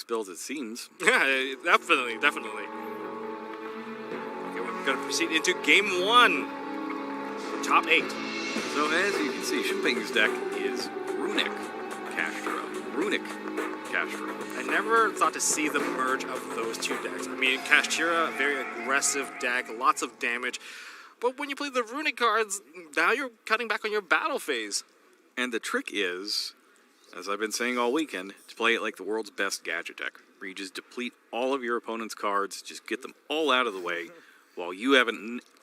build as it seems. Yeah, definitely. Okay, we're going to proceed into game 1. Top 8. So as you can see, Shun's deck is Runick, Castro. Runick, Castro. I never thought to see the merge of those two decks. I mean, Kashtira, very aggressive deck, lots of damage. But when you play the Runick cards, now you're cutting back on your battle phase. And the trick is, as I've been saying all weekend, to play it like the world's best gadget deck, where you just deplete all of your opponent's cards, just get them all out of the way, while you have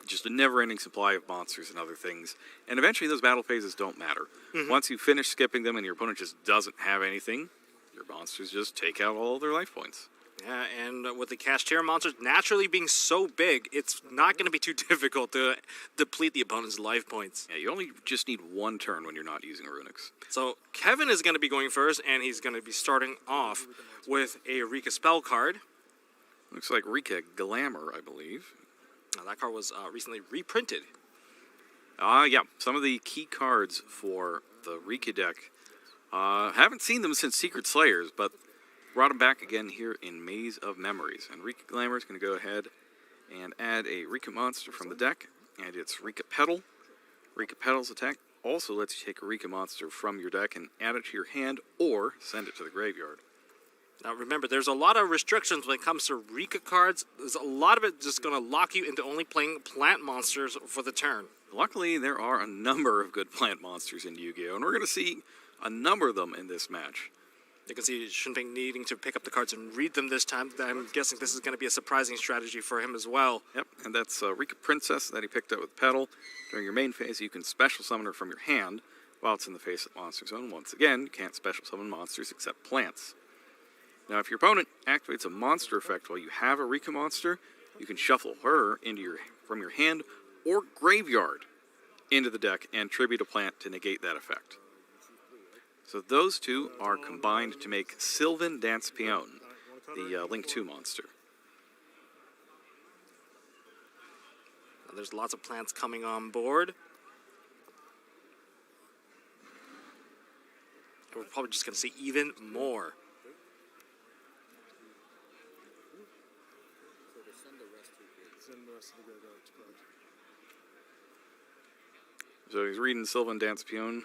just a never-ending supply of monsters and other things. And eventually those battle phases don't matter. Once you finish skipping them and your opponent just doesn't have anything, your monsters just take out all of their life points. Yeah, and with the Kashtira monsters naturally being so big, it's not going to be too difficult to deplete the opponent's life points. Yeah, you only just need one turn when you're not using Runicks. So Kevin is going to be going first, and he's going to be starting off with a Rikka spell card. Looks like Rikka Glamour, I believe. Now, that card was recently reprinted. Yeah, some of the key cards for the Rikka deck. Haven't seen them since Secret Slayers, but brought them back again here in Maze of Memories. And Rikka Glamour is going to go ahead and add a Rikka monster from the deck, and it's Rikka Petal. Rikka Petal's attack also lets you take a Rikka monster from your deck and add it to your hand, or send it to the graveyard. Now remember, there's a lot of restrictions when it comes to Rikka cards. There's a lot of it just going to lock you into only playing plant monsters for the turn. Luckily, there are a number of good plant monsters in Yu-Gi-Oh! And we're going to see a number of them in this match. You can see Shunping needing to pick up the cards and read them this time. I'm guessing this is going to be a surprising strategy for him as well. Yep, and that's Rikka Princess that he picked up with Petal. During your main phase, you can special summon her from your hand while it's in the face of Monster Zone. Once again, you can't special summon monsters except plants. Now, if your opponent activates a monster effect while you have a Rikka monster, you can shuffle her from your hand or graveyard into the deck and tribute a plant to negate that effect. So those two are combined to make Sylvan Dance Peon, the Link 2 monster. Now, there's lots of plants coming on board. And we're probably just going to see even more. So he's reading Sylvan Dance Peon.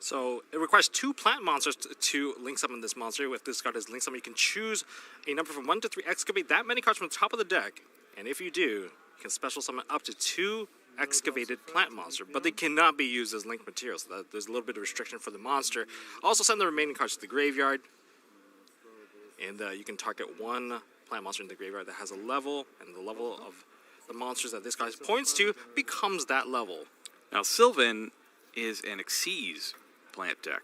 So it requires 2 plant monsters to link summon this monster. If this card is link summon, you can choose a number from 1 to 3, excavate that many cards from the top of the deck. And if you do, you can special summon up to 2 excavated plant monster, but they cannot be used as link materials. So there's a little bit of restriction for the monster. Also send the remaining cards to the graveyard. And you can target 1 plant monster in the graveyard that has a level, and the level of the monsters that this card points to becomes that level. Now Sylvan is an Xyz plant deck.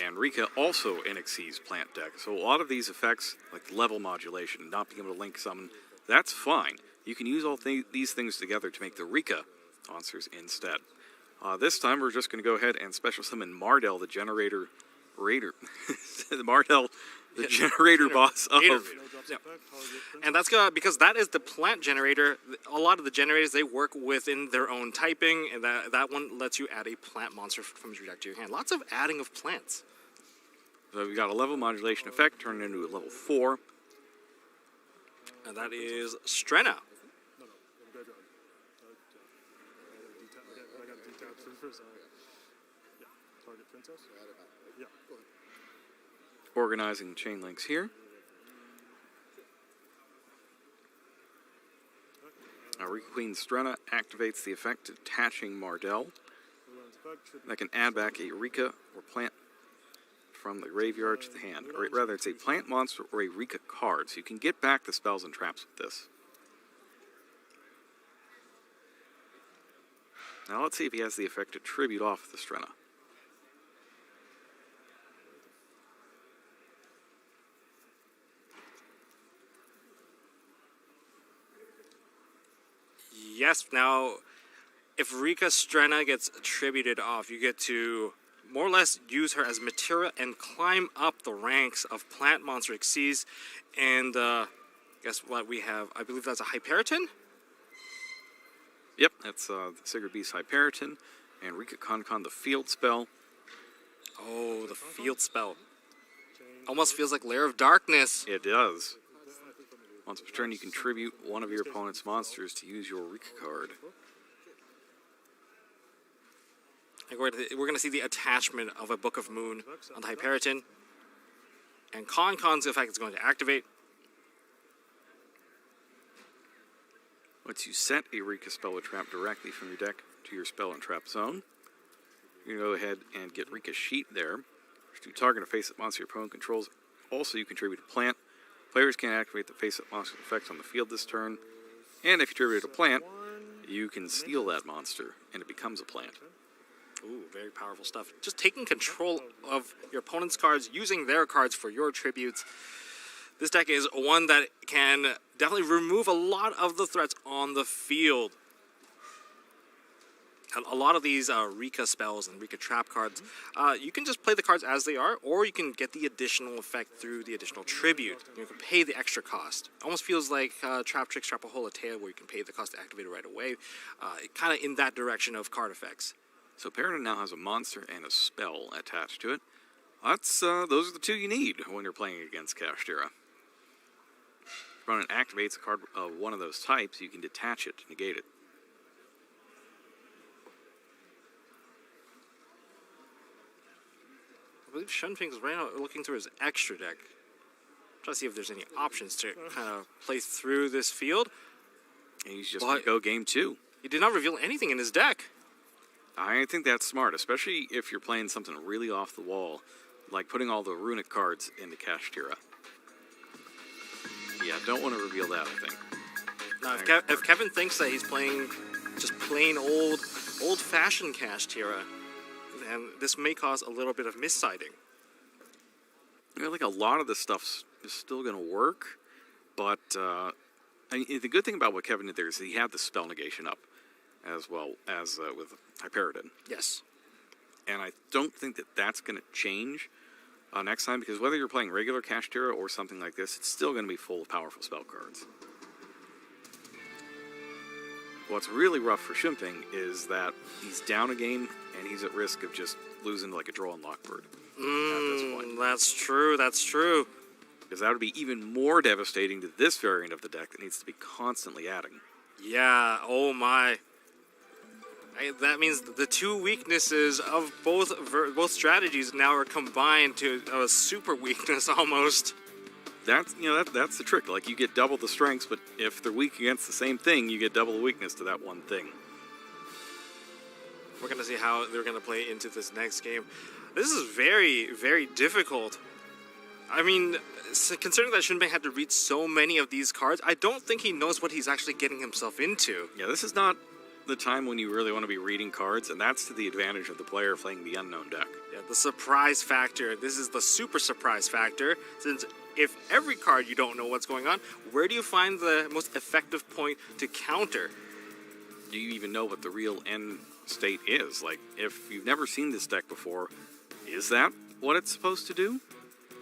And Rikka also an Xyz plant deck. So a lot of these effects, like level modulation, not being able to link summon, that's fine. You can use all these things together to make the Rikka monsters instead. This time we're just going to go ahead and special summon Mardell, the generator raider. Mardell, the generator boss of... Yeah. And that's because that is the plant generator. A lot of the generators, they work within their own typing, and that one lets you add a plant monster from your deck to your hand. Lots of adding of plants. So we've got a level modulation effect turned into a level 4. And that is Strenna. Organizing chain links here. Now, Rikka Queen Strenna activates the effect attaching Mardell. That can add back a Rikka or plant from the graveyard to the hand. Or rather, it's a plant monster or a Rikka card, so you can get back the spells and traps with this. Now let's see if he has the effect to tribute off the Strenna. Yes, now, if Rikka Strenna gets attributed off, you get to more or less use her as material and climb up the ranks of plant monster Xyz. And guess what we have? I believe that's a Hyperiton? Yep, that's the Sigurd Beast Hyperiton and Rikka Con the field spell. Oh, the field spell. Almost feels like Lair of Darkness. It does. Once per turn, you contribute one of your opponent's monsters to use your Rikka card. Like we're going to see the attachment of a Book of Moon on the Hyperiton. And Con's effect is going to activate. Once you set a Rikka spell or trap directly from your deck to your spell and trap zone, you can go ahead and get Rikka's Sheet there. To target a face-up monster your opponent controls. Also, you contribute a plant. Players can activate the face-up monster effects on the field this turn. And if you contribute a plant, you can steal that monster, and it becomes a plant. Ooh, very powerful stuff. Just taking control of your opponent's cards, using their cards for your tributes. This deck is one that can definitely remove a lot of the threats on the field. A lot of these Rikka spells and Rikka trap cards, you can just play the cards as they are, or you can get the additional effect through the additional tribute. You can pay the extra cost. Almost feels like Trap Tricks, Trapaholitea, where you can pay the cost to activate it right away. Kind of in that direction of card effects. So Paradin now has a monster and a spell attached to it. Those are the two you need when you're playing against Kashtira. If your opponent activates a card of one of those types, you can detach it to negate it. I believe Shun is right now looking through his extra deck. Trying to see if there's any options to kind of play through this field. And he's just going to go game 2. He did not reveal anything in his deck. I think that's smart, especially if you're playing something really off the wall, like putting all the Runick cards into Kashtira. Yeah, don't want to reveal that, I think. Now, if Kevin thinks that he's playing just plain old-fashioned Kashtira, then this may cause a little bit of missighting. I feel like a lot of this stuff is still going to work, but the good thing about what Kevin did there is he had the spell negation up, as well as with Hyperiton. Yes. And I don't think that that's going to change next time, because whether you're playing regular Kashtira or something like this, it's still going to be full of powerful spell cards. What's really rough for Shumping is that he's down a game, and he's at risk of just losing to like a draw and Lockbird at this point. That's true, that's true. Because that would be even more devastating to this variant of the deck that needs to be constantly adding. Yeah, oh my. That means the two weaknesses of both strategies now are combined to a super weakness almost. That's the trick. Like, you get double the strengths, but if they're weak against the same thing, you get double the weakness to that one thing. We're going to see how they're going to play into this next game. This is very, very difficult. I mean, considering that Shunbei had to read so many of these cards, I don't think he knows what he's actually getting himself into. Yeah, this is not the time when you really want to be reading cards, and that's to the advantage of the player playing the unknown deck. Yeah, the surprise factor. This is the super surprise factor, since if every card you don't know what's going on, where do you find the most effective point to counter? Do you even know what the real end state is? Like, if you've never seen this deck before, is that what it's supposed to do?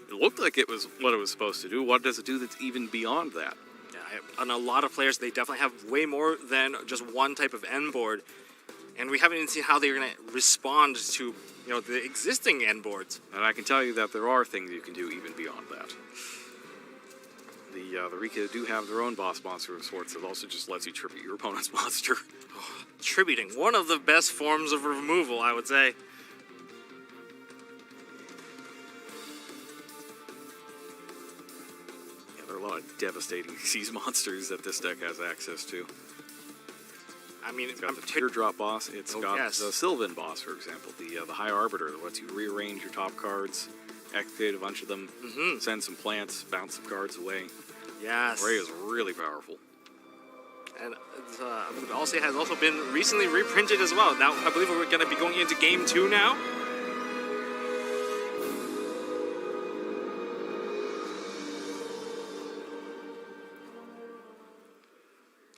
It looked like it was what it was supposed to do. What does it do that's even beyond that? Yeah, on a lot of players, they definitely have way more than just one type of end board, and we haven't even seen how they're going to respond to the existing end boards. And I can tell you that there are things you can do even beyond that. The Rikka do have their own boss monster of sorts that also just lets you tribute your opponent's monster. Oh, tributing, one of the best forms of removal, I would say. Yeah, there are a lot of devastating seas monsters that this deck has access to. I mean, it's got the Teardrop boss. It's got the Sylvan boss, for example, the High Arbiter that lets you rearrange your top cards, activate a bunch of them, send some plants, bounce some cards away. Yes. Ray is really powerful. And also has also been recently reprinted as well. Now, I believe we're going to be going into Game 2 now.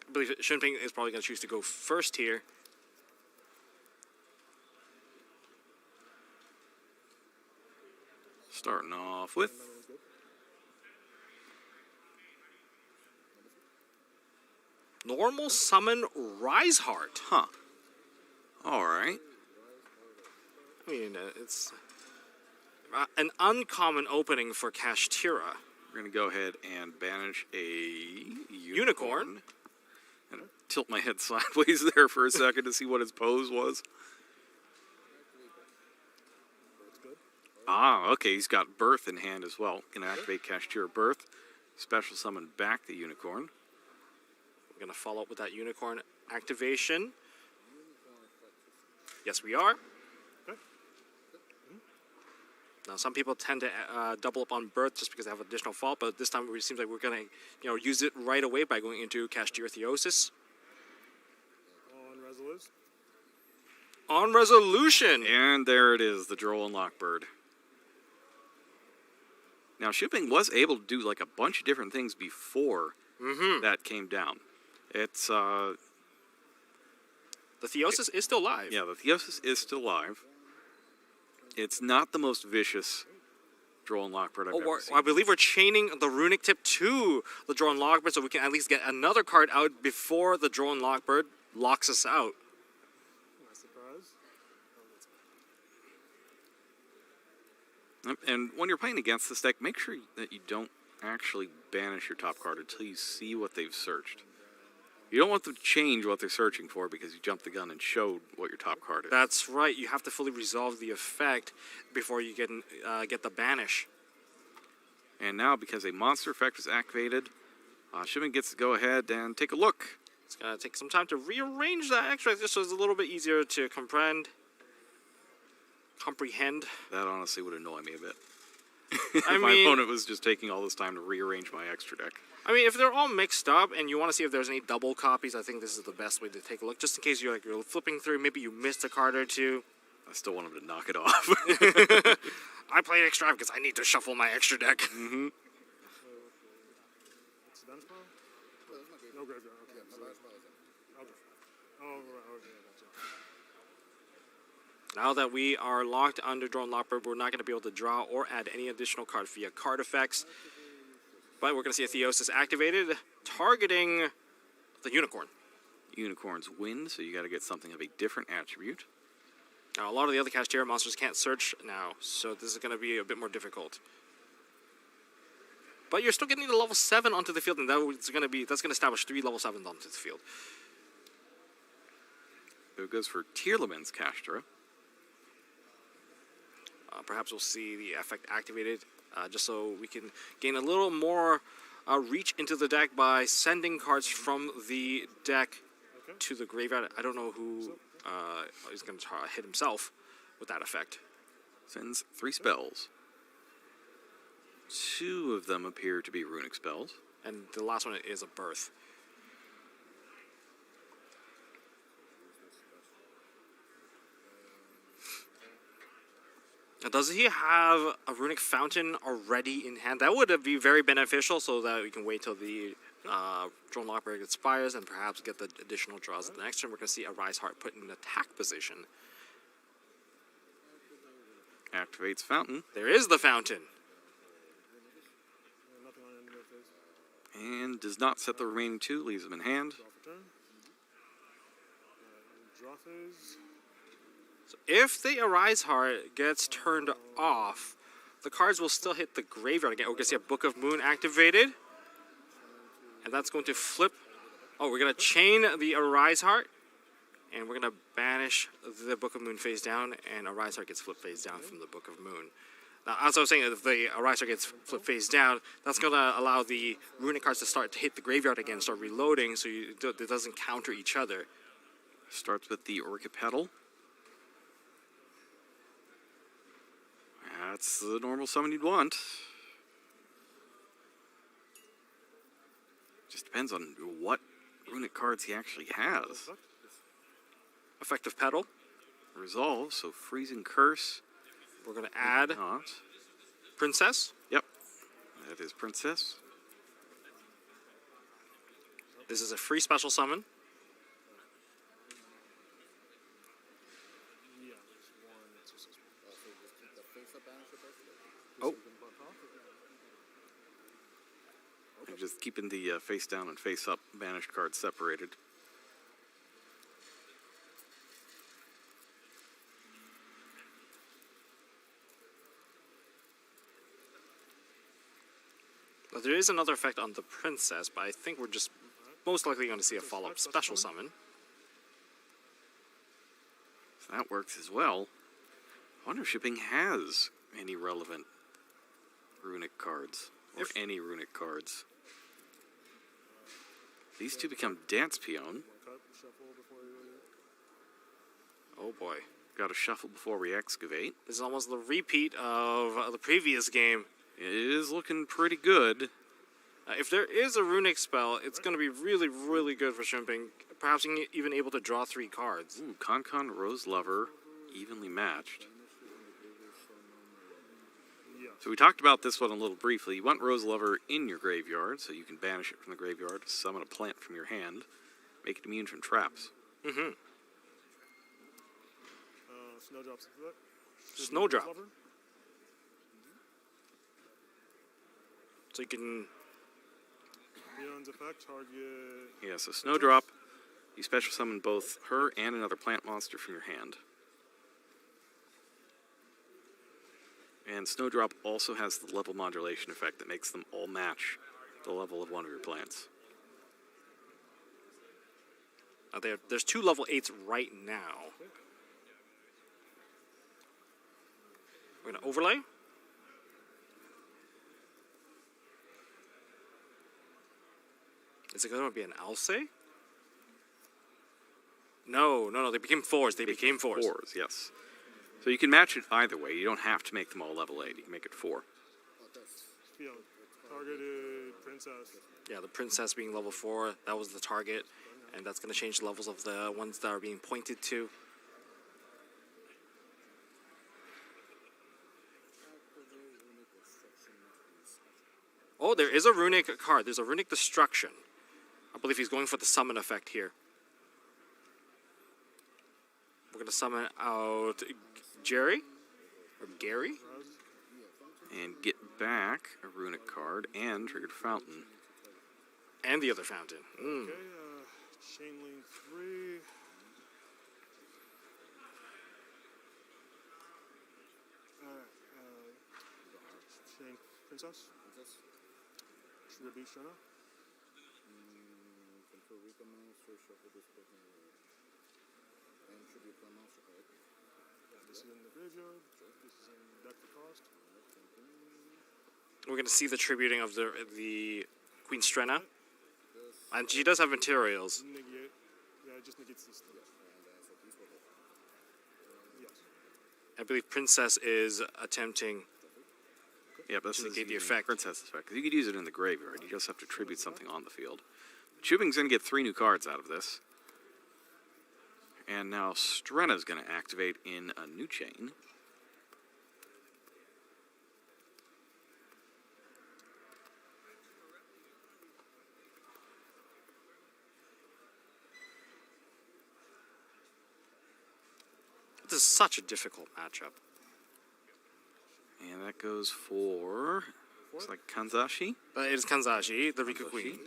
I believe Shunping is probably going to choose to go first here. Starting off with Normal Summon Riseheart. Huh. Alright. I mean, an uncommon opening for Kashtira. We're going to go ahead and banish a Unicorn. And tilt my head sideways there for a second to see what his pose was. Ah, okay, he's got Birth in hand as well. Can activate Kashtira Birth. Special summon back the Unicorn. We're going to follow up with that Unicorn activation. Yes, we are. Now, some people tend to double up on Birth just because they have additional fault, but this time it seems like we're going to, use it right away by going into Kashtira Theosis. On resolution. And there it is, the Droll and Lockbird. Now, Shipping was able to do like a bunch of different things before that came down. It's the Theosis is still live. Yeah, the Theosis is still live. It's not the most vicious Droll and Lockbird I've ever seen. I believe we're chaining the Runick tip to the Droll and Lockbird so we can at least get another card out before the Droll and Lockbird locks us out. And when you're playing against this deck, make sure that you don't actually banish your top card until you see what they've searched. You don't want them to change what they're searching for because you jumped the gun and showed what your top card is. That's right. You have to fully resolve the effect before you get the banish. And now, because a monster effect is activated, Shipping gets to go ahead and take a look. It's going to take some time to rearrange that extract just so it's a little bit easier to comprehend. That honestly would annoy me a bit. I My mean, opponent was just taking all this time to rearrange my extra deck. I mean, if they're all mixed up and you want to see if there's any double copies, I think this is the best way to take a look. Just in case you're flipping through, maybe you missed a card or two. I still want him to knock it off. I play extra because I need to shuffle my extra deck. Mm-hmm. Now that we are locked under Droll and Lockbird, we're not going to be able to draw or add any additional card via card effects. But we're going to see a Theosis activated, targeting the Unicorn. Unicorns win, so you got to get something of a different attribute. Now, a lot of the other Kashtira monsters can't search now, so this is going to be a bit more difficult. But you're still getting the level 7 onto the field, and that's going to establish 3 level 7s onto the field. So it goes for Tearlaman's Kashtira. Perhaps we'll see the effect activated, just so we can gain a little more reach into the deck by sending cards from the deck to the graveyard. I don't know who is going to hit himself with that effect. Sends 3 spells. 2 of them appear to be runic spells. And the last one is a Birth. Now, does he have a Runick Fountain already in hand? That would be very beneficial so that we can wait till the Droll and Lockbird expires and perhaps get the additional draws. The next turn, we're going to see a Rise Heart put in an attack position. Activates Fountain. There is the Fountain. And does not set the remaining 2, leaves them in hand. So if the Arise Heart gets turned off, the cards will still hit the graveyard again. We're going to see a Book of Moon activated. And that's going to flip. Oh, we're going to chain the Arise Heart. And we're going to banish the Book of Moon face down. And Arise Heart gets flipped face down from the Book of Moon. Now, as I was saying, if the Arise Heart gets flipped face down, that's going to allow the Runic cards to start to hit the graveyard again, start reloading, so it doesn't counter each other. Starts with the Orchid Petal. That's the normal summon you'd want. Just depends on what runic cards he actually has. Effective Petal. Resolve, so Freezing Curse. We're going to add Princess. Yep, that is Princess. This is a free special summon. Oh. I'm just keeping the face down and face up banished cards separated. But there is another effect on the princess, but I think we're just most likely going to see a follow-up special summon. So that works as well. I wonder if shipping has any relevant Runick cards, or any Runick cards. These two become Dance Peon. Oh boy. Got to shuffle before we excavate. This is almost the repeat of the previous game. It is looking pretty good. If there is a Runick spell, it's going to be really, really good for Shrimping. Perhaps even able to draw 3 cards. Ooh, Con Rose Lover, evenly matched. So we talked about this one a little briefly. You want Rose Lover in your graveyard, so you can banish it from the graveyard, summon a plant from your hand, make it immune from traps. Mm-hmm. Snowdrop's Snowdrop. So you can... Beyond's effect, target... Yeah, so Snowdrop, you special summon both her and another plant monster from your hand. And Snowdrop also has the level modulation effect that makes them all match the level of one of your plants. There's 2 level 8s right now. We're going to overlay. Is it going to be an Alcé? No, they became 4s. They became 4s. 4s, yes. So you can match it either way. You don't have to make them all level 8. You can make it 4. Yeah, targeted princess. Yeah, the princess being level 4, that was the target. And that's going to change the levels of the ones that are being pointed to. Oh, there is a Runick card. There's a Runick Destruction. I believe he's going for the summon effect here. We're going to summon out Jerry? Or Gary? And get back a Runick card and Triggered Fountain. And the other fountain. Okay, Chain Link 3. Chain Princess? Tribute Shana? Control Rikka monster, shuffle this person, and tribute one monster, correct? Yeah, this is in the graveyard. This is in deck for cost. We're going to see the tributing of the Queen Strenna. And she does have materials. Negate. Yeah, it just negates this thing. Yes. I believe Princess is attempting... Yeah, but this to is negate the using effect. Princess effect. 'Cause you could use it in the graveyard. You just have to tribute something on the field. Shubing's going to get 3 new cards out of this. And now Strenna's going to activate in a new chain. This is such a difficult matchup. And that goes for, looks like Kanzashi. But it is Kanzashi, the Rikka Queen.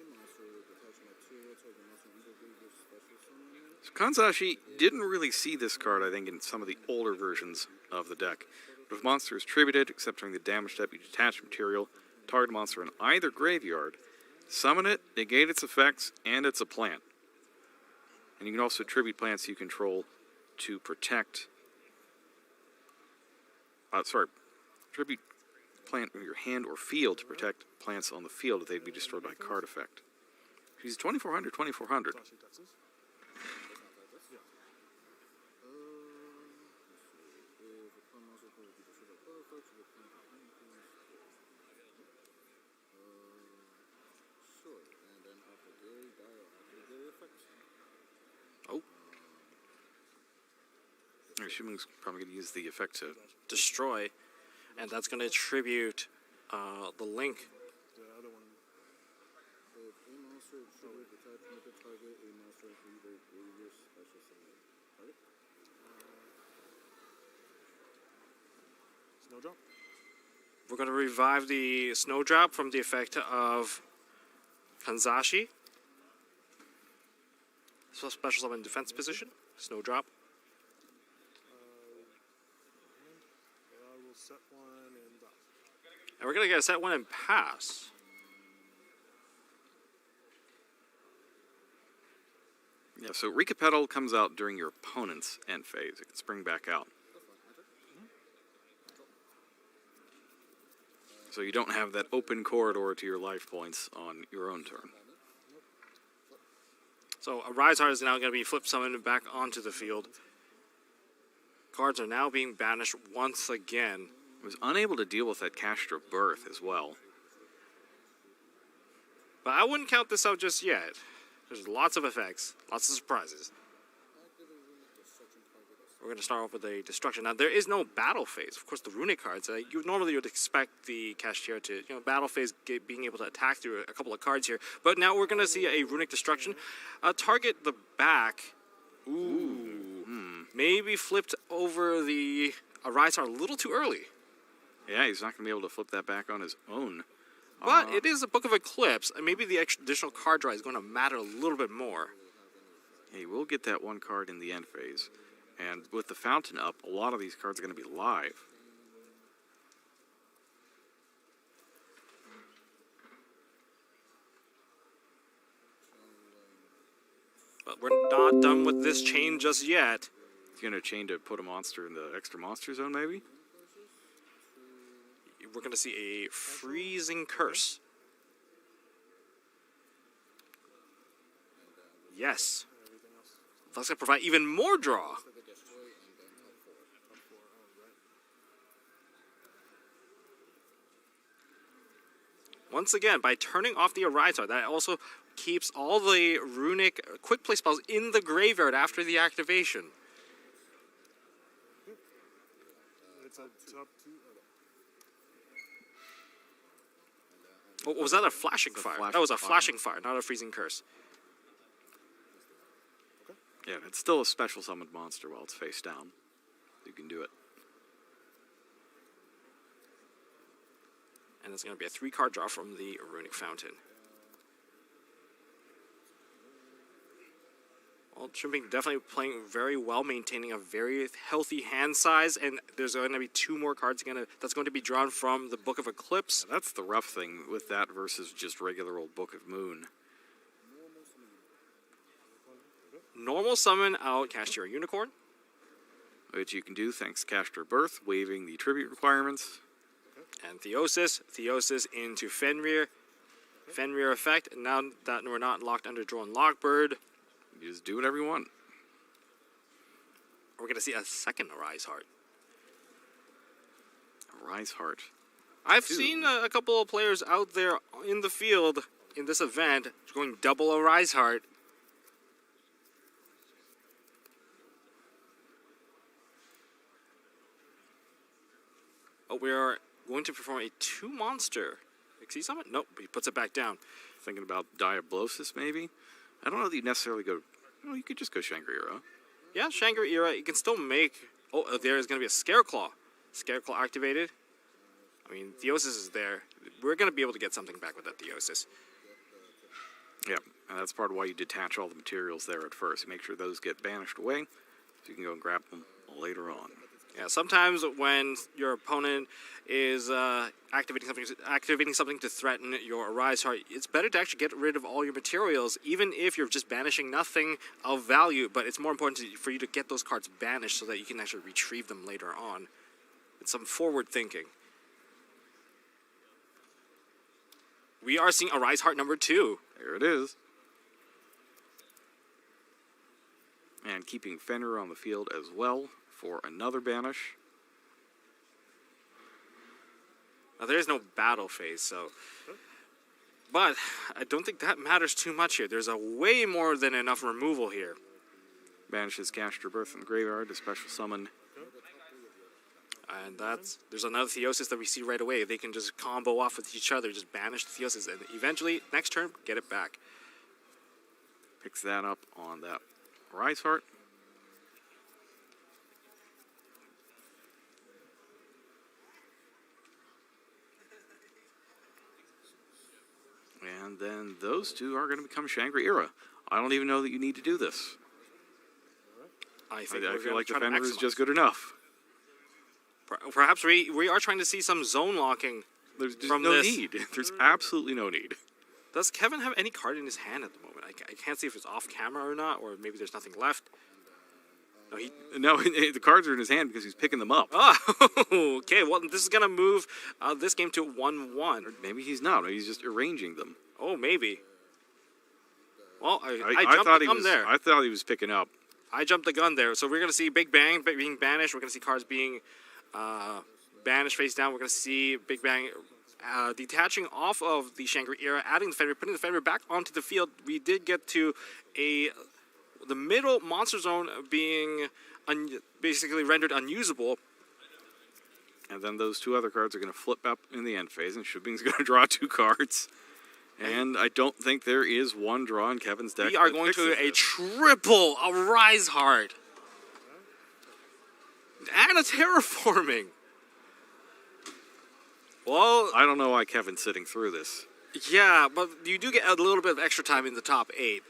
So Kanzashi didn't really see this card, I think, in some of the older versions of the deck. But if monster is tributed, except during the damage step, you detach material, target monster in either graveyard, summon it, negate its effects, and it's a plant. And you can also tribute plants you control to protect... tribute plant in your hand or field to protect plants on the field if they'd be destroyed by card effect. She's 2400, 2400. Tashi, Texas. Oh, Shubing's probably going to use the effect to... destroy. And that's going to tribute the link. The other one. If a monster tribute attachment to target, a monster either previous special summon. Target? Snowdrop. We're going to revive the Snowdrop from the effect of Kanzashi. So special summon defense position. Snowdrop. I will set one and And we're going to get a set 1 and pass. Yeah, so Rikka Petal comes out during your opponent's end phase. It can spring back out. So you don't have that open corridor to your life points on your own turn. So a Rise Heart is now going to be flip summoned back onto the field. Cards are now being banished once again. I was unable to deal with that Castor Birth as well. But I wouldn't count this out just yet. There's lots of effects, lots of surprises. We're going to start off with a destruction. Now, there is no battle phase. Of course, the Runick cards, normally you would expect the Cashier to, battle phase being able to attack through a couple of cards here. But now we're going to see a Runick destruction. Target the back. Ooh. Maybe flipped over the Rise Heart a little too early. Yeah, he's not going to be able to flip that back on his own. But it is a Book of Eclipse, and maybe the additional card draw is going to matter a little bit more. He will get that one card in the end phase. And with the fountain up, a lot of these cards are going to be live. But we're not done with this chain just yet. He's going to chain to put a monster in the extra monster zone, maybe? We're going to see a Freezing Curse. Yes. That's going to provide even more draw. Once again, by turning off the Arizer, that also keeps all the Runick quick play spells in the graveyard after the activation. It's a top two. Oh, was that a flashing fire? That was a flashing fire, not a freezing curse. Yeah, it's still a special summoned monster while it's face down. You can do it. And it's going to be a 3-card draw from the Runick Fountain. Well, Shrimping definitely playing very well, maintaining a very healthy hand size, and there's going to be 2 more cards that's going to be drawn from the Book of Eclipse. Yeah, that's the rough thing with that versus just regular old Book of Moon. Normal summon out Cashier Unicorn. Which you can do thanks to Castor Birth, waiving the tribute requirements. And Theosis into Fenrir. Fenrir effect, and now that we're not locked under Drone Lockbird, You just do whatever you want. we're going to see a second Arise Heart. Rise Heart. I've seen a couple of players out there in the field in this event going double Arise Heart. But we are going to perform a 2-monster. See summon? Nope, he puts it back down. Thinking about Diablosis, maybe? I don't know that you necessarily go... Well, you could just go Shangri-La. Yeah, Shangri-La, you can still make... Oh, there is going to be a Scareclaw. Scareclaw activated. I mean, Theosis is there. We're going to be able to get something back with that Theosis. Yeah, and that's part of why you detach all the materials there at first. You make sure those get banished away, so you can go and grab them later on. Yeah, sometimes when your opponent is activating something to threaten your Arise Heart, it's better to actually get rid of all your materials, even if you're just banishing nothing of value. But it's more important for you to get those cards banished so that you can actually retrieve them later on. It's some forward thinking. We are seeing Arise Heart number 2. There it is. And keeping Fenrir on the field as well for another banish. Now, there is no battle phase, so... But I don't think that matters too much here. There's a way more than enough removal here. Banishes Castor Birth from the graveyard to special summon. And there's another Theosis that we see right away. They can just combo off with each other, just banish the Theosis, and eventually, next turn, get it back. Picks that up on that Rise Heart. And then those two are going to become Shangri-La. I don't even know that you need to do this. I feel like the Fenrir is just good enough. Perhaps we are trying to see some zone locking There's just from no this. need. There's absolutely no need. Does Kevin have any card in his hand at the moment? I can't see if it's off camera or not, or maybe there's nothing left. No, the cards are in his hand because he's picking them up. Oh, okay. Well, this is gonna move this game to 1-1. Maybe he's not. Maybe he's just arranging them. Oh, maybe. Well, I I jumped the gun there. I thought he was picking up. I jumped the gun there. So we're gonna see Big Bang being banished. We're gonna see cards being banished face down. We're gonna see Big Bang detaching off of the Shangri-La, adding the Fenrir, putting the Fenrir back onto the field. We did get to the middle monster zone being basically rendered unusable. And then those two other cards are going to flip up in the end phase, and Shubing's going to draw 2 cards. And I don't think there is one draw in Kevin's deck. We are going to a triple, a Rise Heart. And a Terraforming. Well, I don't know why Kevin's sitting through this. yeah, but you do get a little bit of extra time in the top 8.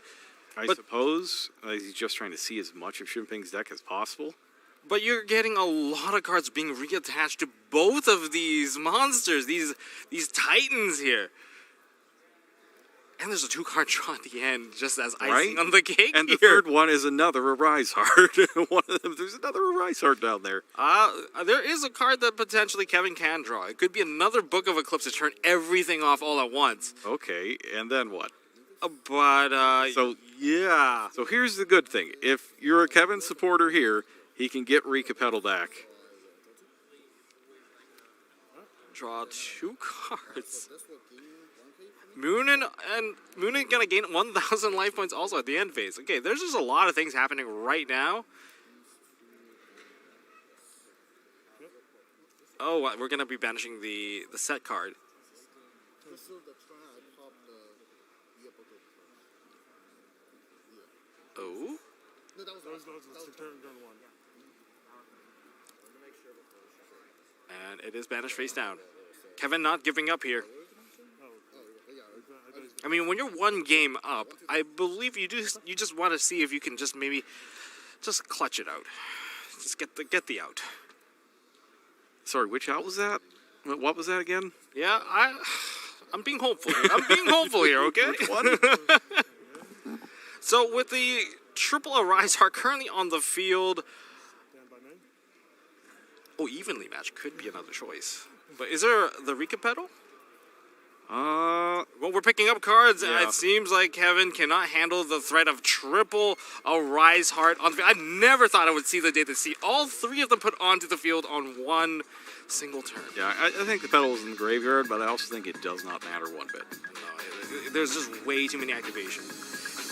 I suppose he's just trying to see as much of Shubing's deck as possible. But you're getting a lot of cards being reattached to both of these monsters, these titans here. And there's a 2-card draw at the end, just as icing on the cake. And the here. third one is another Arise Heart. One of them, there's another Arise Heart down there. There is a card that potentially Kevin can draw. It could be another Book of Eclipse to turn everything off all at once. Okay, and then what? Yeah. So here's the good thing. If you're a Kevin supporter here, he can get Rikka Pedal back. Draw 2 cards. Moonin gonna gain 1,000 life points also at the end phase. Okay, there's just a lot of things happening right now. Oh, we're gonna be banishing the set card. Oh. That was turn 1. And it is banished face down. Kevin not giving up here. I mean, when you're 1 game up, I believe you just want to see if you can just maybe just clutch it out. Just get the out. Sorry, which out was that? What was that again? Yeah, I'm being hopeful. I'm being hopeful here, okay? Which one? So with the triple Arise Heart currently on the field, evenly matched could be another choice. But is there the Rikka pedal? Well, we're picking up cards, and it seems like Kevin cannot handle the threat of triple Arise Heart on the field. I never thought I would see the day to see all 3 of them put onto the field on 1 single turn. Yeah, I think the pedal is in the graveyard, but I also think it does not matter one bit. No, there's just way too many activation.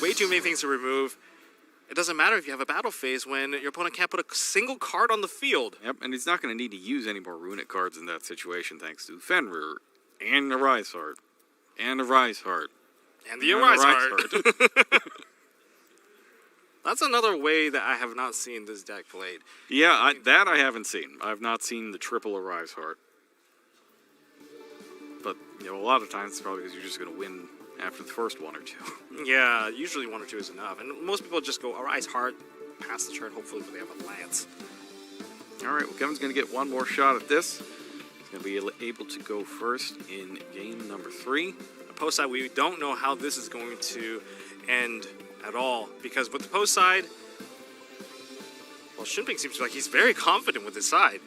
Way too many things to remove. It doesn't matter if you have a battle phase when your opponent can't put a single card on the field. Yep, and he's not going to need to use any more Runick cards in that situation thanks to Fenrir, and the Rise Heart, and the Rise Heart, and the Arise Heart. That's another way that I have not seen this deck played. Yeah, that I haven't seen. I've not seen the triple Arise Heart. But, a lot of times it's probably because you're just going to win after the first 1 or 2. Yeah, usually 1 or 2 is enough. And most people just go Arise Heart, pass the turn, hopefully they have a Lance. All right, well, Kevin's going to get one more shot at this. He's going to be able to go first in game number 3. The post side, we don't know how this is going to end at all. Because with the post side, well, Shunping seems like he's very confident with his side.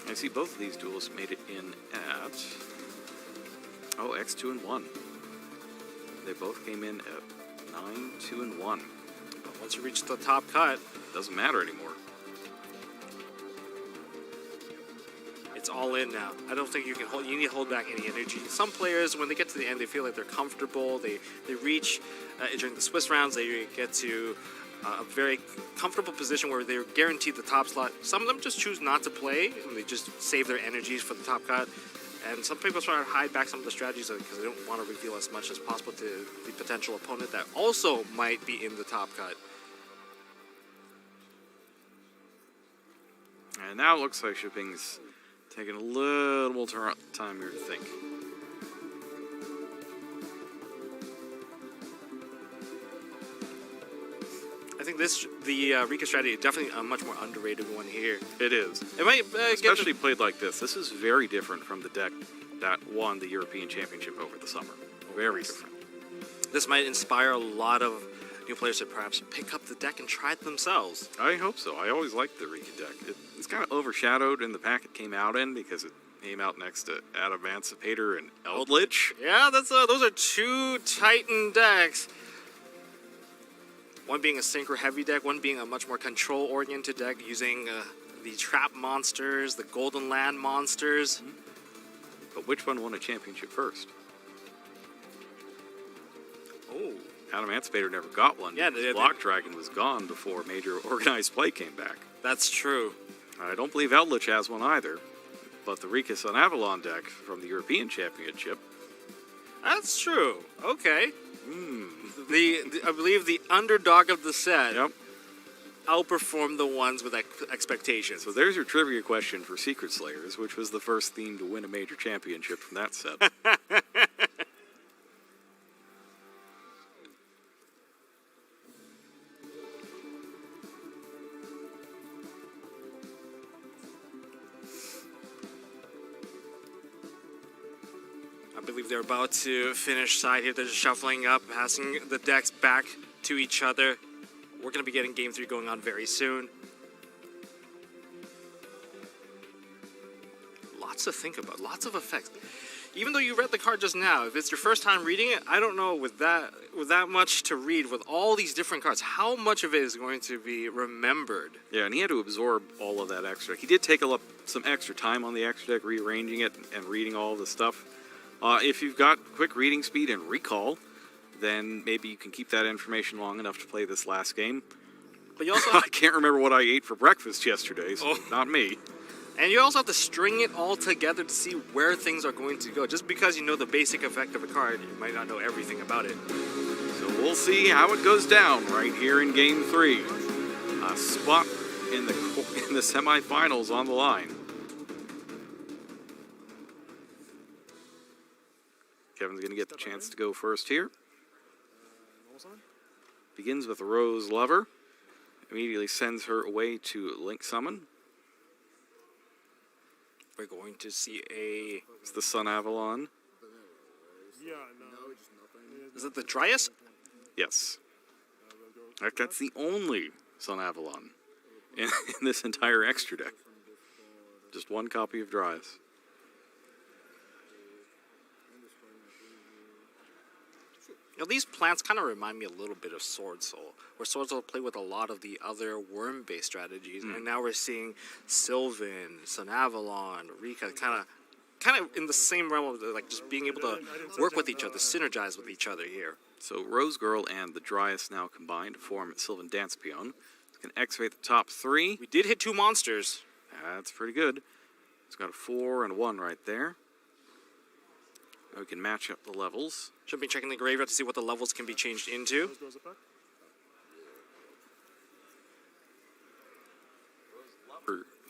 I see both of these duelists made it in at X2 and 1. They both came in at 9, 2 and 1. But once you reach the top cut, doesn't matter anymore. It's all in now. I don't think you can hold. You need to hold back any energy. Some players, when they get to the end, they feel like they're comfortable. They reach during the Swiss rounds. They get to a very comfortable position where they're guaranteed the top slot. Some of them just choose not to play, and they just save their energies for the top cut. And some people try to hide back some of the strategies because they don't want to reveal as much as possible to the potential opponent that also might be in the top cut. And now it looks like Shunping's taking a little more time here to think. I think think the Rikka strategy is definitely a much more underrated one here. It is. It might Especially played like this. This is very different from the deck that won the European Championship over the summer. Very different. This might inspire a lot of new players to perhaps pick up the deck and try it themselves. I hope so. I always liked the Rikka deck. It's kind of overshadowed in the pack it came out in because it came out next to Acompanhe and Eldritch. Yeah, those are two Titan decks. One being a synchro heavy deck, one being a much more control-oriented deck using the trap monsters, the golden land monsters. But which one won a championship first? Oh. Acompanhe never got one. Yeah, because Block Dragon was gone before major organized play came back. That's true. I don't believe Eldritch has one either. But the Rikka Sun Avalon deck from the European Championship. That's true. Okay. I believe the underdog of the set outperformed the ones with expectations. So there's your trivia question for Secret Slayers, which was the first theme to win a major championship from that set. I believe they're about to finish side here. They're just shuffling up, passing the decks back to each other. We're going to be getting Game 3 going on very soon. Lots to think about, lots of effects. Even though you read the card just now, if it's your first time reading it, I don't know with that much to read, with all these different cards, how much of it is going to be remembered? Yeah, and he had to absorb all of that extra. He did take some extra time on the extra deck, rearranging it and reading all the stuff. If you've got quick reading speed and recall, then maybe you can keep that information long enough to play this last game. But you also I can't remember what I ate for breakfast yesterday, so not me. And you also have to string it all together to see where things are going to go. Just because you know the basic effect of a card, you might not know everything about it. So we'll see how it goes down right here in Game 3. A spot in the semifinals on the line. Kevin's going to get the chance to go first here. Begins with Rose Lover. Immediately sends her away to Link Summon. We're going to see It's the Sun Avalon. Yeah, no. Is it the Dryas? Yes. That's the only Sun Avalon in this entire extra deck. Just one copy of Dryas. You know, these plants kind of remind me a little bit of Sword Soul, where Sword Soul play with a lot of the other worm-based strategies, and now we're seeing Sylvan, Sun Avalon, Rikka, kind of in the same realm of like just being able to work with each other, synergize with each other here. So Rose Girl and the Dryas now combined to form Sylvan Dance Peon. It's going to excavate the top 3. We did hit 2 monsters. That's pretty good. It's got a 4 and a 1 right there. Now we can match up the levels. Should be checking the graveyard to see what the levels can be changed into.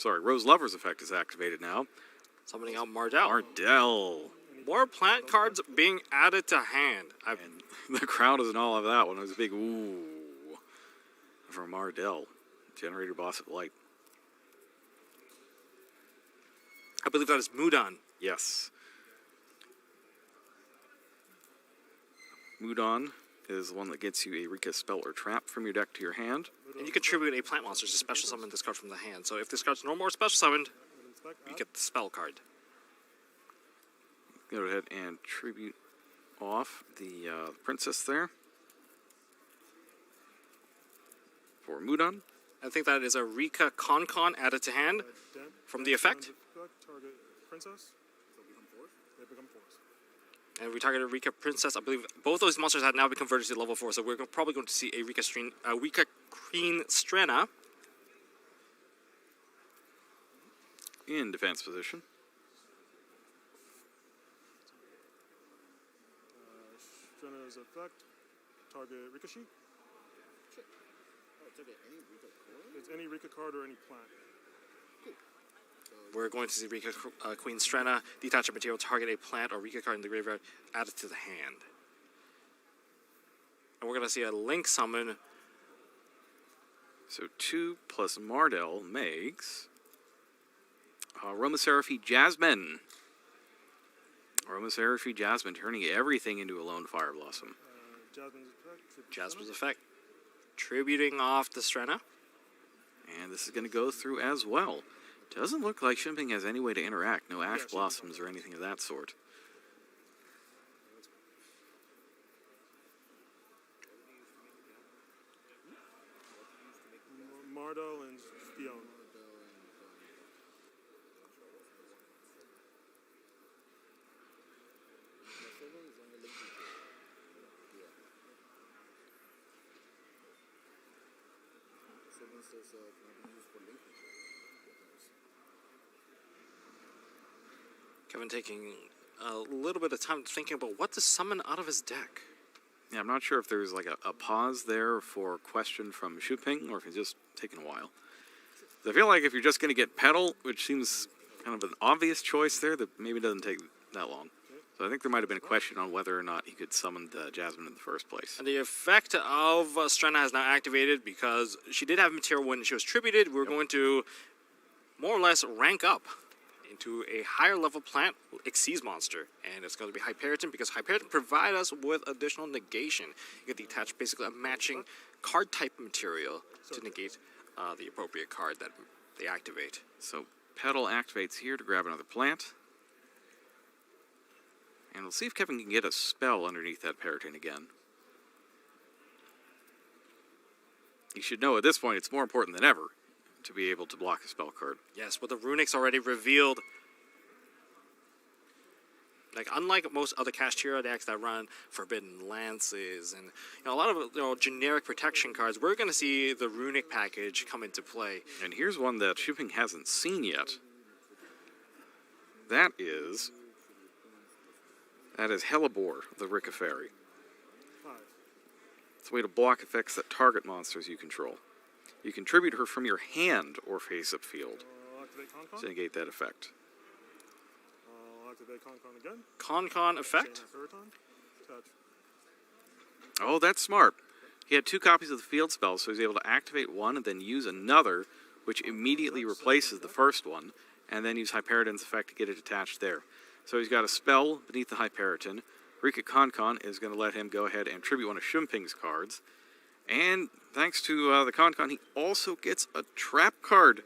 Rose Lover's effect is activated now. Summoning out Mardell. Mardell. More plant cards being added to hand. And the crowd doesn't all have that one. It was a big ooh for Mardell. Generator Boss of Light. I believe that is Mudan. Yes. Mudan is the one that gets you a Rikka spell or trap from your deck to your hand. And you contribute a plant monster to special summon this card from the hand. So if this card's normal or special summoned, you get the spell card. Go ahead and tribute off the princess there for Mudan. I think that is a Rikka Con added to hand from the effect. Target princess. They become 4s. And we targeted Rikka Princess. I believe both those monsters have now been converted to level 4, so we're probably going to see a Rikka Queen Strenna. In defense position. Strenna's effect. Target Ricochet. It's any Rikka card or any plant. We're going to see Rikka Queen Strenna. Detach a material, target a plant or Rikka card in the graveyard, add it to the hand. And we're going to see a Link summon So 2 plus Mardell makes Aromatherapy Jasmine. Aromatherapy Jasmine, turning everything into a lone Fire Blossom. Jasmine's effect. Jasmine's effect. Tributing off the Strenna. And this is going to go through as well. Doesn't look like Shimping has any way to interact. No Ash Blossoms or anything of that sort. Mardo and Fiona. Kevin taking a little bit of time thinking about what to summon out of his deck. Yeah, I'm not sure if there's like a pause there for question from Shuping or if he's just taking a while. I feel like if you're just going to get Petal, which seems kind of an obvious choice there, that maybe doesn't take that long. So I think there might have been a question on whether or not he could summon the Jasmine in the first place. And the effect of Strenna has now activated because she did have material when she was tributed. We're going to more or less rank up into a higher level plant Xyz monster, and it's going to be Hyperiton because Hyperiton provide us with additional negation. You get to attach basically a matching card type material to negate the appropriate card that they activate. So Petal activates here to grab another plant. And we'll see if Kevin can get a spell underneath that Periton again. You should know at this point it's more important than ever to be able to block a spell card. Yes, with the Runick's already revealed. Like, unlike most other Kashtira decks that run Forbidden Lances and a lot of generic protection cards, we're going to see the Runick package come into play. And here's one that Shipping hasn't seen yet. That is Hellebore, the Rikka Fairy. 5. It's a way to block effects that target monsters you control. You can tribute her from your hand or face-up field Activate Concon. to negate that effect. Activate Concon again. Concon effect. Ferriton. Touch. Oh, that's smart. He had 2 copies of the field spell, so he's able to activate one and then use another, which immediately replaces the first one, and then use Hyperiton's effect to get it attached there. So he's got a spell beneath the Hyperiton. Rikka Concon is going to let him go ahead and tribute one of Shimping's cards. And thanks to the Concon, he also gets a trap card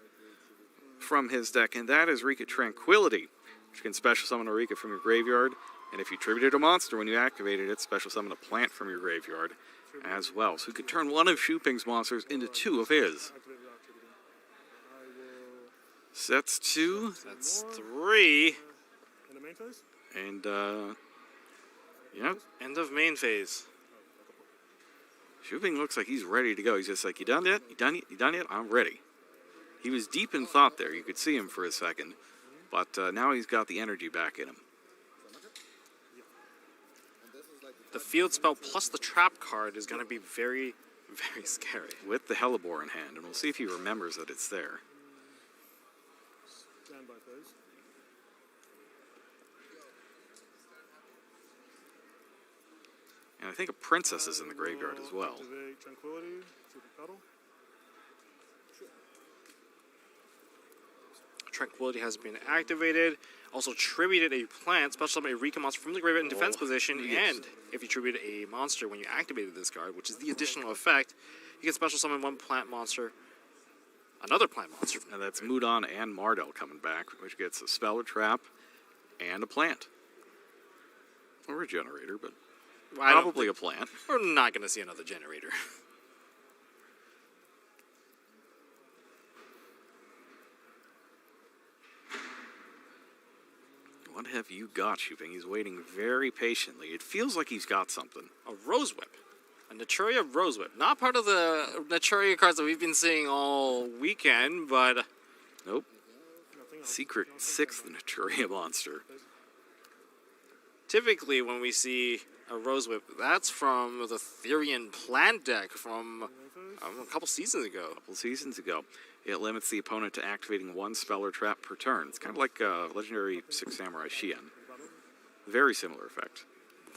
from his deck, and that is Rikka Tranquility, which can special summon a Rikka from your graveyard. And if you tributed a monster when you activated it, special summon a plant from your graveyard as well. So he could turn one of Shuping's monsters into 2 of his. Activate without tributing. I will. Sets 2. That's 3. In the main phase. And, yep. End of main phase. Shuping looks like he's ready to go. He's just like, you done yet? You done yet? You done yet? I'm ready. He was deep in thought there. You could see him for a second. But now he's got the energy back in him. The field spell plus the trap card is going to be very, very scary. With the Hellebore in hand. And we'll see if he remembers that it's there. Standby phase. And I think a princess is in the graveyard as well. Activate Tranquility. Super Petal. Tranquility has been activated. Also tributed a plant, special summon a Rikka monster from the graveyard in defense position, yes. and if you tribute a monster when you activated this card, which is the additional effect, you can special summon one plant monster, another plant monster. And that's Mudon and Mardell coming back, which gets a spell or trap and a plant. Or a generator, but probably a plant. We're not going to see another generator. What have you got, Shuping? He's waiting very patiently. It feels like he's got something. A Rose Whip. A Naturia Rose Whip. Not part of the Naturia cards that we've been seeing all weekend, but... Nope. Nothing else. Secret 6th Naturia monster. typically when we see a Rose Whip, that's from the Therian plant deck from a couple seasons ago. It limits the opponent to activating one spell or trap per turn. It's kind of like legendary Six Samurai Shien. Very similar effect.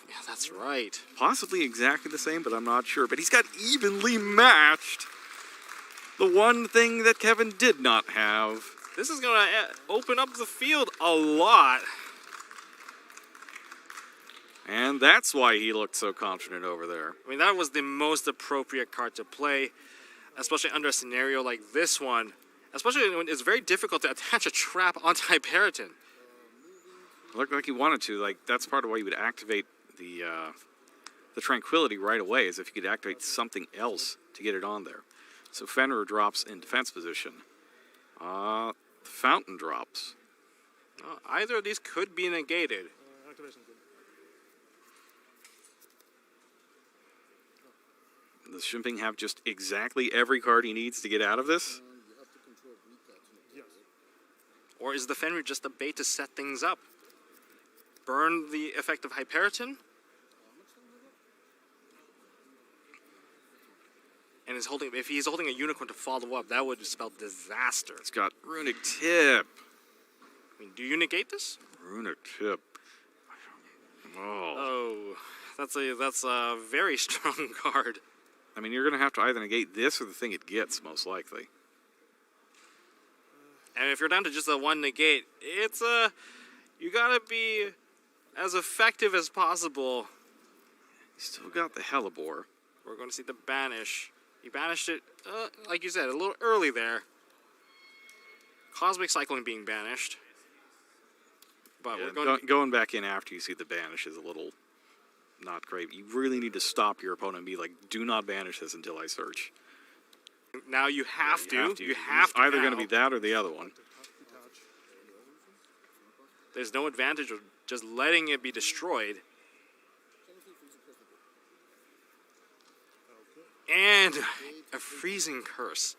Yeah, that's right. Possibly exactly the same, but I'm not sure. But he's got evenly matched The one thing that Kevin did not have. This is going to open up the field a lot. And that's why he looked so confident over there. I mean, that was the most appropriate card to play, especially under a scenario like this one. Especially when it's very difficult to attach a trap onto Hyperiton. It looked like he wanted to. Like, that's part of why you would activate the Tranquility right away, is if you could activate something else to get it on there. So Fenrir drops in defense position. Fountain drops. Either of these could be negated. Activation good. Does Shimping have just exactly every card he needs to get out of this? You have to control Rikka to make Yes. Or is the Fenrir just a bait to set things up? Burn the effect of Hyperiton? And is holding, if he's holding a unicorn to follow up, that would spell disaster. It's got Runick Tip. I mean, do you negate this? Runick Tip. Oh. Oh, that's a very strong card. I mean, you're going to have to either negate this or the thing it gets, most likely. And if you're down to just a one negate, it's you gotta be as effective as possible. You still got the Hellebore. We're going to see the banish. He banished it, like you said, a little early there. Cosmic Cycling being banished. But Yeah, we're going to... going back in after you see the banish is a little not great. You really need to stop your opponent and be like, do not banish this until I search. Now you have to. You have It's to. either going to now. be that or the other one. Detach. There's no advantage of just letting it be destroyed. Okay. And a freezing curse.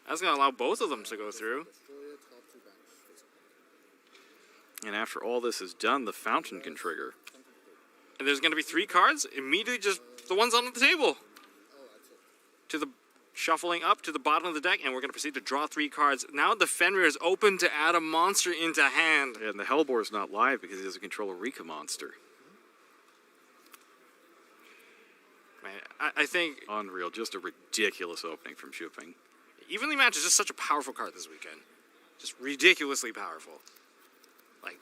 That's going to allow both of them to go through. destroy it, top two banish. And after all this is done, the fountain can trigger. And there's going to be 3 cards, immediately just the ones on the table. To the shuffling up to the bottom of the deck, and we're going to proceed to draw 3 cards. Now the Fenrir is open to add a monster into hand. And the Hellebore is not live because he doesn't control a Rikka monster. Man, I think Unreal. Just a ridiculous opening from Shipping. Evenly Matched is just such a powerful card this weekend. Just ridiculously powerful. Like,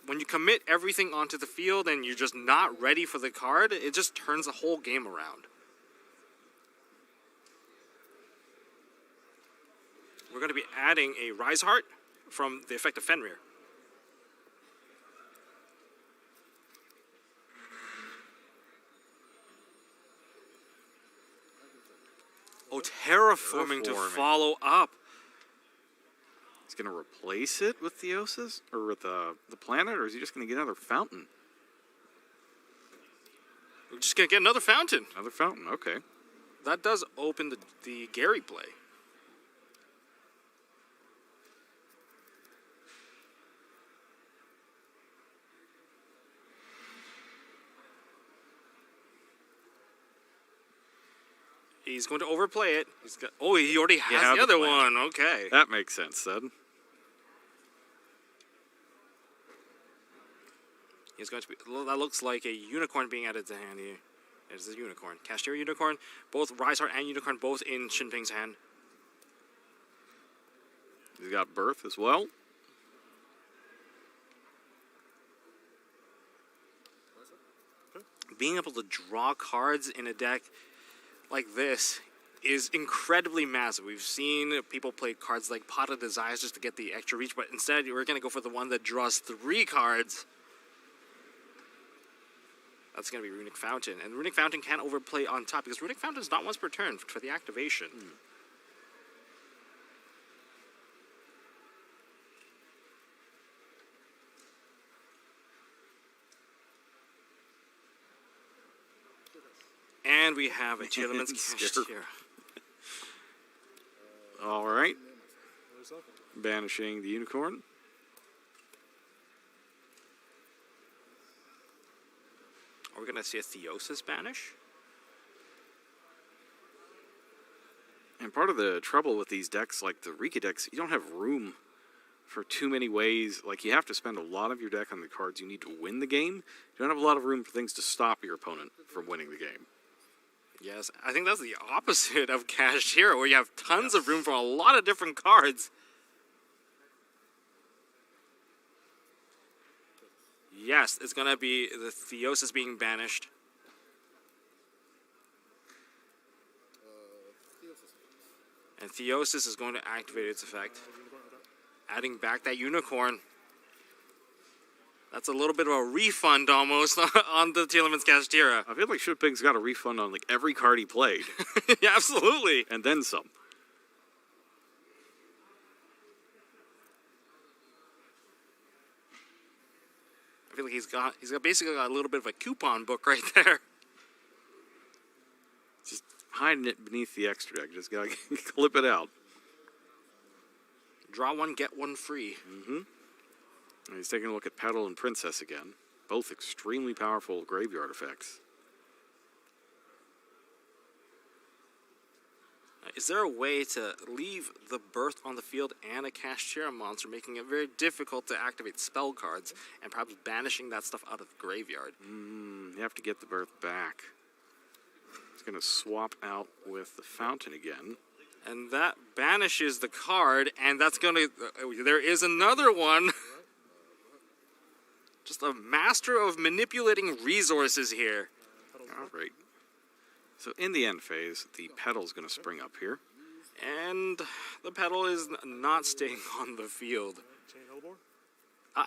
when you commit everything onto the field and you're just not ready for the card, it just turns the whole game around. We're going to be adding a Rise Heart from the effect of Fenrir. Oh, terraforming to Terraforming. follow up. He's going to replace it with Theosis? Or with the planet? Or is he just going to get another fountain? We're just going to get another fountain. Another fountain, okay. That does open the Gary play. He's going to overplay it. He's got. Oh, he already has have the the other plan. one. Okay. That makes sense, then. He's going to be. That looks like a unicorn being added to hand here. There's a unicorn. Cashier unicorn. Both Rise Heart and unicorn both in Shinping's hand. He's got Birth as well. Being able to draw cards in a deck like this is incredibly massive. We've seen people play cards like Pot of Desires just to get the extra reach, but instead we're going to go for the one that draws 3 cards. That's going to be Runick Fountain. And Runick Fountain can't overplay on top because Runick Fountain is not once per turn for the activation. And we have a Chilliman's Scare. Cashier. All right. There's something. Banishing the unicorn. Are we going to see a Theosis banish? And part of the trouble with these decks, like the Rikka decks, you don't have room for too many ways. Like, you have to spend a lot of your deck on the cards you need to win the game. You don't have a lot of room for things to stop your opponent from winning the game. Yes, I think that's the opposite of Cashier, where you have tons of room for a lot of different cards. Yes, it's going to be the Theosis being banished. And Theosis is going to activate its effect, adding back that Unicorn. That's a little bit of a refund almost on the Telemans Kashtira. I feel like Shuping's got a refund on like every card he played. Yeah, absolutely. And then some. I feel like he's got basically got a little bit of a coupon book right there. Just hiding it beneath the extra deck. Just gotta clip it out. Draw one, get one free. Mm-hmm. And he's taking a look at Petal and Princess again. Both extremely powerful graveyard effects. Is there a way to leave the Birth on the field and a Kashtira monster, making it very difficult to activate spell cards, and perhaps banishing that stuff out of the graveyard? You have to get the Birth back. He's going to swap out with the Fountain again. And that banishes the card, and that's going to... there is another one. Just a master of manipulating resources here. All right. So in the end phase, the Petal's going to spring up here. And the Petal is not staying on the field. Chain Hellbore?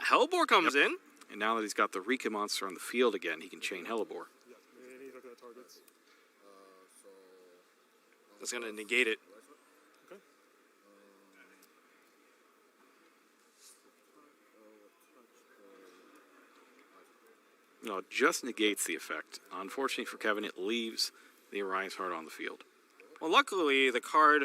Hellbore comes in. And now that he's got the Rikka monster on the field again, he can chain Hellebore. Yeah, any look at targets. That's going to negate it. Okay. No, it just negates the effect. Unfortunately for Kevin, it leaves the Arise Heart on the field. Well, luckily, the card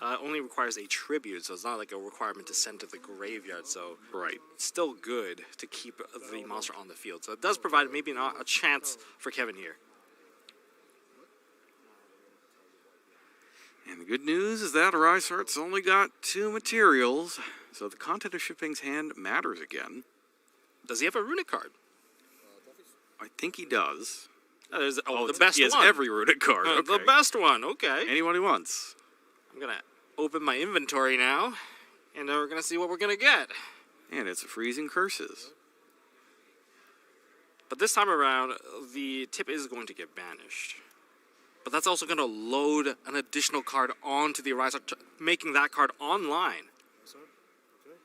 only requires a tribute, so it's not like a requirement to send to the graveyard, so Right. it's still good to keep the monster on the field. So it does provide maybe not a chance for Kevin here. And the good news is that Arise Heart's only got 2 materials, so the content of Shuping's hand matters again. Does he have a Runick card? I think he does. The best he has one. every Runick card. Okay. The best one, okay. Anyone he wants. I'm going to open my inventory now, and then we're going to see what we're going to get. And it's a Freezing Curses. But this time around, the tip is going to get banished. But that's also going to load an additional card onto the Arise, making that card online. Yes, sir. Okay.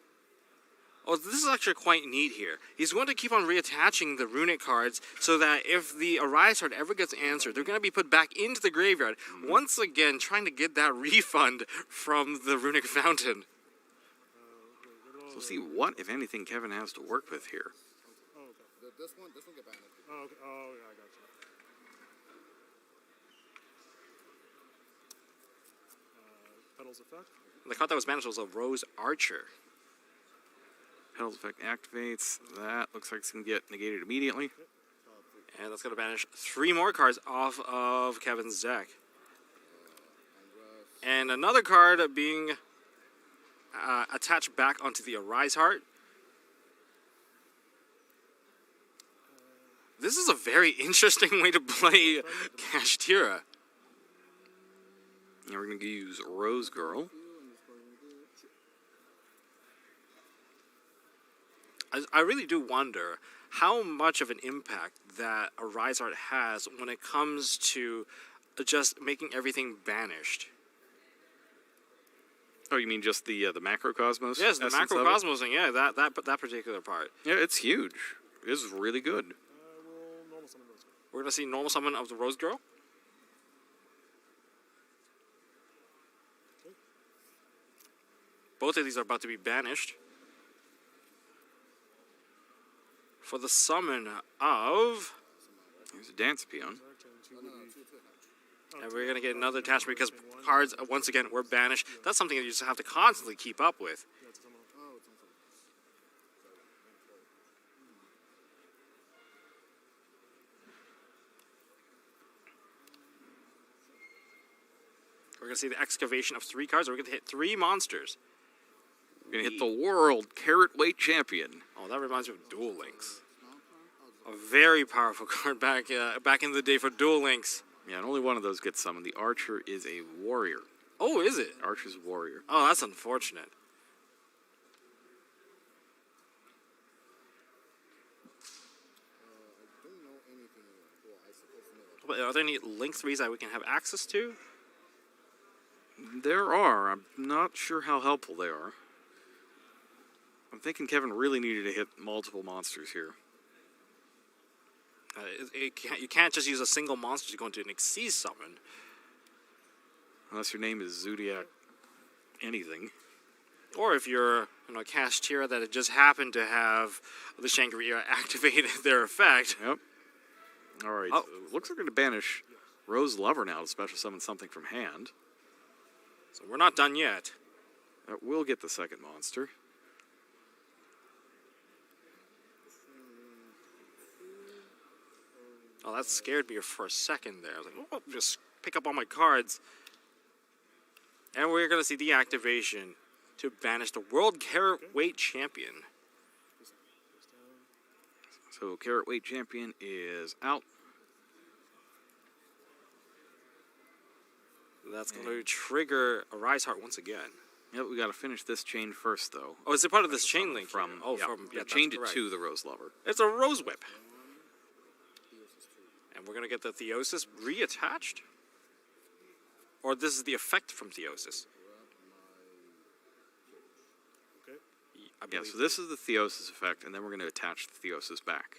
Oh, this is actually quite neat here. He's going to keep on reattaching the Runick cards so that if the Arise card ever gets answered, they're going to be put back into the graveyard, once again trying to get that refund from the Runick Fountain. So see what, if anything, Kevin has to work with here. Oh, okay. This one get banished. Oh, okay. Oh, yeah, I got you. Petal's effect. The card that was banished was a Rose Archer. Petal's effect activates. That looks like it's going to get negated immediately. And that's going to banish 3 more cards off of Kevin's deck. And another card being attached back onto the Arise Heart. This is a very interesting way to play Kashtira. Now we're going to use Rose Girl. I really do wonder how much of an impact that Arise Heart has when it comes to just making everything banished. Oh, you mean just the Macrocosmos? Yes, the essence of it? Macrocosmos thing, yeah, that particular part. Yeah, it's huge. It is really good. We'll normal summon those. We're going to see normal summon of the Rose Girl. Both of these are about to be banished. For the summon of... There's a Dance Peon. And we're going to get another attachment because cards, once again, were banished. That's something that you just have to constantly keep up with. Yeah, it's a summon. Oh, it's on summon. We're going to see the excavation of 3 cards. We're going to hit 3 monsters. We're going to hit the world carrot weight champion. Oh, that reminds me of Duel Links. A very powerful card back in the day for Duel Links. Yeah, and only one of those gets summoned. The Archer is a warrior. Oh, is it? Archer's a warrior. Oh, that's unfortunate. I don't know anything. Well, I suppose to know. But are there any Link 3s that we can have access to? There are. I'm not sure how helpful they are. I'm thinking Kevin really needed to hit multiple monsters here. You can't just use a single monster to go into an Xyz summon. Unless your name is Zodiac anything. Or if you're a Kashtira that had just happened to have the Shangri-La activated their effect. Yep. All right. Oh. So looks like we're going to banish Rose Lover now to special summon something from hand. So we're not done yet. We'll get the second monster. Oh, that scared me for a second there. I was like, oh, just pick up all my cards. And we're going to see the activation to banish the World Carat Weight Champion. So Carat Weight Champion is out. That's going to trigger a Rise Heart once again. Yep, we got to finish this chain first, though. Oh, is it part of this chain link? From change it to the Rose Lover. It's a Rose Whip. And we're going to get the Theosis reattached? Or this is the effect from Theosis? Okay. I Yeah, believe so this is the Theosis effect, and then we're going to attach the Theosis back.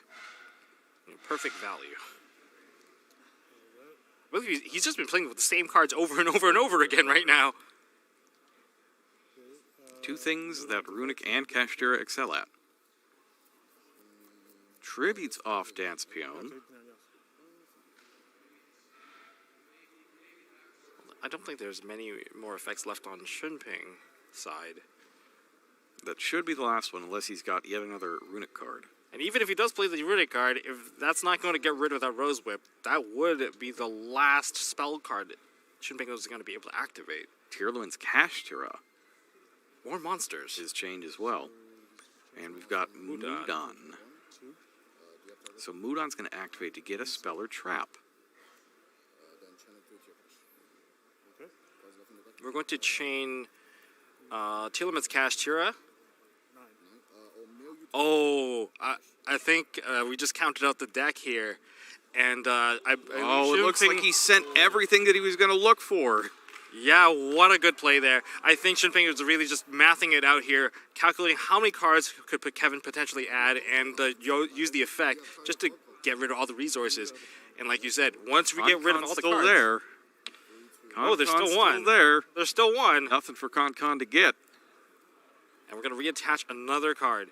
perfect value. Well, he's just been playing with the same cards over and over and over again right now. Two things that Runick and Kashtira excel at. Tributes off Dance Peon. Okay, now, yes. I don't think there's many more effects left on Shunping side. That should be the last one, unless he's got yet another Runick card. And even if he does play the Runick card, if that's not going to get rid of that Rose Whip, that would be the last spell card Shunping is going to be able to activate. Tearluin's Kashtira More monsters. is chained as well. And we've got Mudon. So Mudon's going to activate to get a spell or trap. Then channel 3 to your push. Okay. Cards left in the deck. We're going to chain Tearluin's Kashtira. 9. Oh, I think we just counted out the deck here. And Oh, it looks like he sent everything that he was going to look for. Yeah, what a good play there. I think Shunping is really just mathing it out here, calculating how many cards could Kevin potentially add and use the effect just to get rid of all the resources. And like you said, once we get rid of all the still cards... there. Oh, there's still Concon's one. Still there. There's still one. Nothing for Concon to get. And we're going to reattach another card.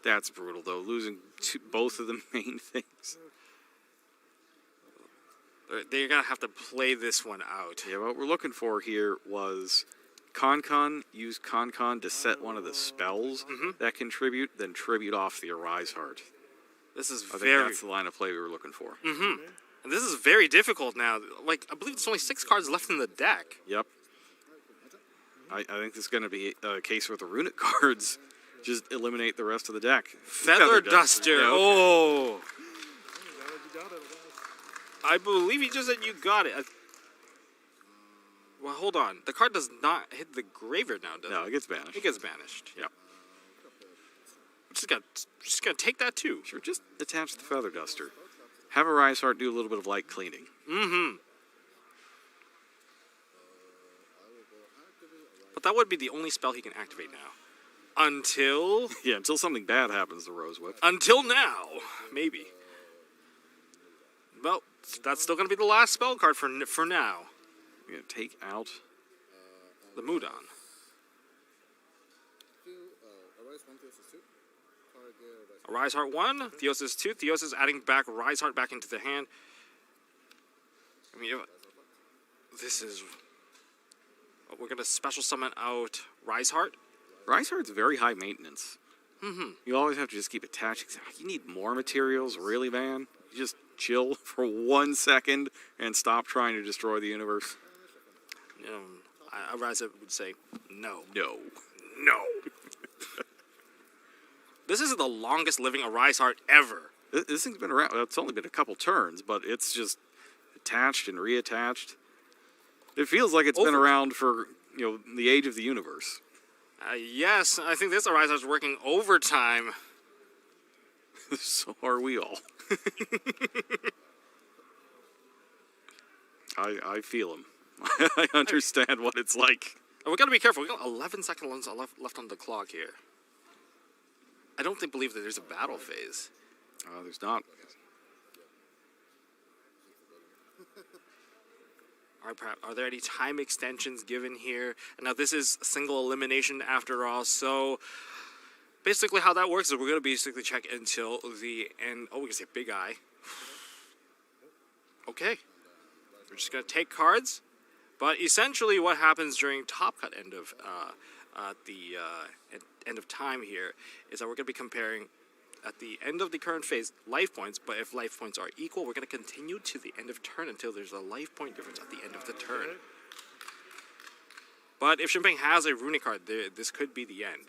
That's brutal, though, losing both of the main things. They're going to have to play this one out. Yeah, what we're looking for here was Concon, use Concon to set one of the spells that contribute, then tribute off the Arise Heart. This is I think very... that's the line of play we were looking for. And this is very difficult now. Like, I believe there's only 6 cards left in the deck. Yep. I think this is going to be a case where the Runick cards just eliminate the rest of the deck. Feather Duster. Yeah. Oh. You got it, guys. I believe he just said you got it. Well, hold on. The card does not hit the graveyard now, does No, it? it gets banished. It gets banished. Yep. Just gonna take that too. Sure, just attach the Feather Duster. Have Arise Heart do a little bit of light cleaning. But that would be the only spell he can activate now. Until... Yeah, until something bad happens to Rose Whip. Until now. Maybe. Well, that's still gonna be the last spell card for now. We're going to take out... The Mudon. Arise 1 to 2. Target Rise Arise. Heart 1, Theosis 2. Theosis adding back Rise Heart back into the hand. I mean, this is... We're going to special summon out Rise Heart. Rise Heart's very high maintenance. You always have to just keep attaching. You need more materials, really, man? You just chill for 1 second and stop trying to destroy the universe. Rise Heart would say, no. No. No. This is the longest living Arise Heart ever. This thing's been around. It's only been a couple turns, but it's just attached and reattached. It feels like it's been around for the age of the universe. Yes, I think this Arise is working overtime. So are we all. I feel him. I understand what it's like. And we got to be careful. We got 11 seconds left on the clock here. I don't believe that there's a battle phase. There's not. All right, are there any time extensions given here? Now, this is single elimination after all, so basically how that works is we're going to basically check until the end. Oh, we can say Big Eye. Okay. We're just going to take cards, but essentially what happens during Top Cut end of end of time here is that we're going to be comparing at the end of the current phase life points, but if life points are equal, we're going to continue to the end of turn until there's a life point difference at the end of the turn. But if Champagne has a Runick card, this could be the end.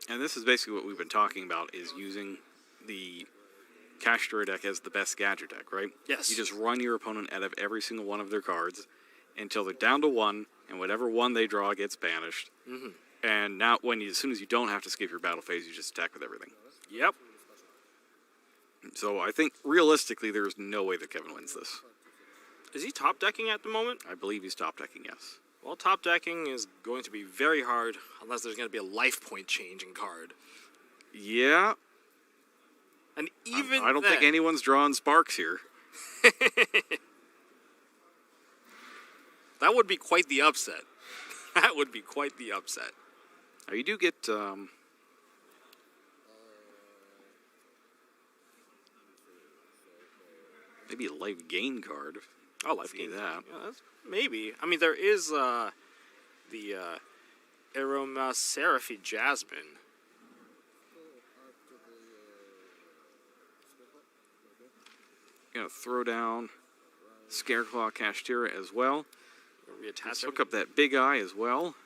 And this is basically what we've been talking about, is using the Cash Drawer deck as the best gadget deck, right? Yes. You just run your opponent out of every single one of their cards until they're down to one, and whatever one they draw gets banished. Mm-hmm. And now, as soon as you don't have to skip your battle phase, you just attack with everything. Yep. So I think, realistically, there's no way that Kevin wins this. Is he top decking at the moment? I believe he's top decking, yes. Well, top decking is going to be very hard unless there's going to be a life point change in card. Yeah. And even I don't think anyone's drawing sparks here. That would be quite the upset. That would be quite the upset. Now, you do get maybe a life gain card. Oh, life gain. that. Yeah, maybe. I mean, there is the Aroma Seraphy Jasmine. Gonna throw down Scareclaw Kashtira as well. Reattach. Let's hook up that Big Eye as well.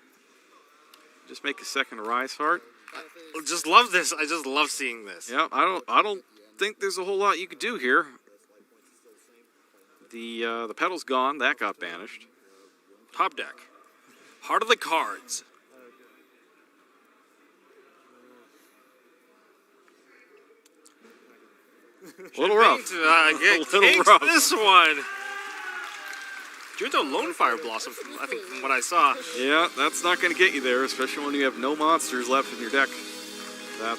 Just make a second Rise Heart. I just love this. I just love seeing this. Yeah, I don't think there's a whole lot you could do here. The pedal's gone. That got banished. Top deck. Heart of the cards. A little rough. Takes rough. this one. Drew into a Lone Fire Blossom, I think, from what I saw. Yeah, that's not going to get you there, especially when you have no monsters left in your deck. That